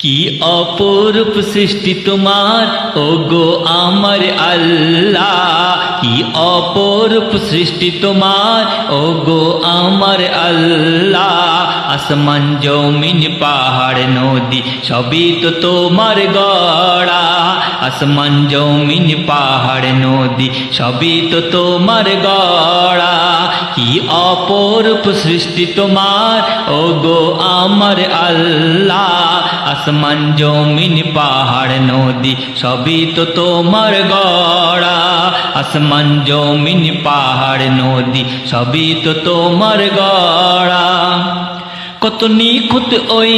কি অপরূপ সৃষ্টি তোমার ওগো আমার আল্লাহ, কি অপরূপ সৃষ্টি তোমার ওগো আমার আল্লাহ। আসমান জমিন পাহাড় নদী সবই তো তোমার গড়া, আসমান জমিন পাহাড় নদী সবই তো তোমার গড়া। কি অপরূপ সৃষ্টি তোমার ওগো আমার আল্লাহ, আসমান জমিন পাহাড় নদী সবই তো তোমার গড়া, আসমান জমিন পাহাড় নদী সবই তো তোমার গড়া। কত নিখুঁত ওই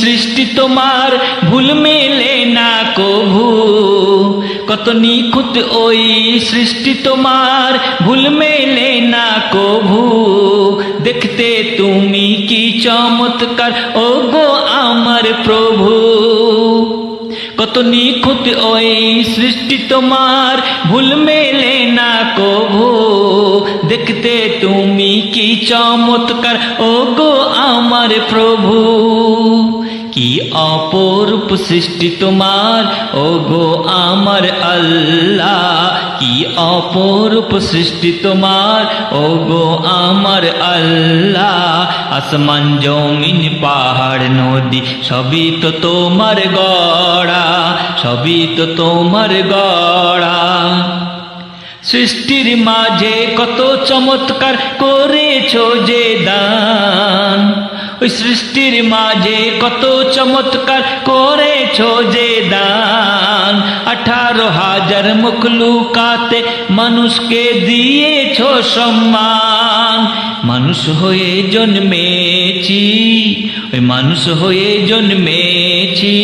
সৃষ্টি তোমার ভুল মেলে না কভু, কত নিখুঁত ওই সৃষ্টি তোমার ভুল মেলে না কভু। দেখতে তুমি কি চমৎকার ওগো আমার প্রভু, কত নিখুঁত ওই সৃষ্টি তোমার ভুল মেলে না কভু। দেখতে তুমি কি চমৎকার ওগো আমার প্রভু। কি অপরূপ সৃষ্টি তোমার ওগো আমার আল্লাহ, কি অপরূপ সৃষ্টি তোমার ওগো আমার আল্লাহ। আসমান জমিন পাহাড় নদী সবই তো তোমার গড়া, সবই তো তোমার গড়া। সৃষ্টির মাঝে কত চমৎকার করেছো যে দান, ওই সৃষ্টির মাঝে কত চমৎকার করেছো যে দান। 18,000 মখলুকাতে মানুষকে দিয়েছো সম্মান। মানুষ হয়ে জন্মেছি, ওই মানুষ হয়ে জন্মেছি,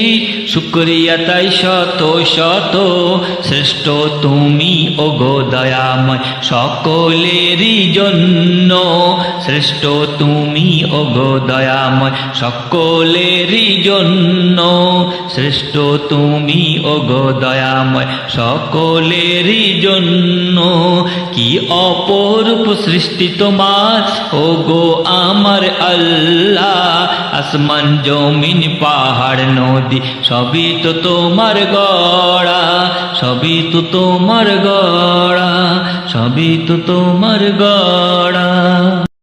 শুকরিয়া তাই শত শত। শ্রেষ্ঠ তুমি ওগো দয়াময় সকলেরই জন্য, শ্রেষ্ঠ তুমি ওগো দয়াময় সকলেরই জন্য, শ্রেষ্ঠ তুমি ওগো দয়াময় সকলেরই জন্য। কি অপরূপ সৃষ্টি তোমার ওগো আমার আল্লাহ, আসমান জমিন পাহাড় নদী সবই তো তোমার গড়া, সবই তো তোমার গড়া, সবই তো তোমার গড়া।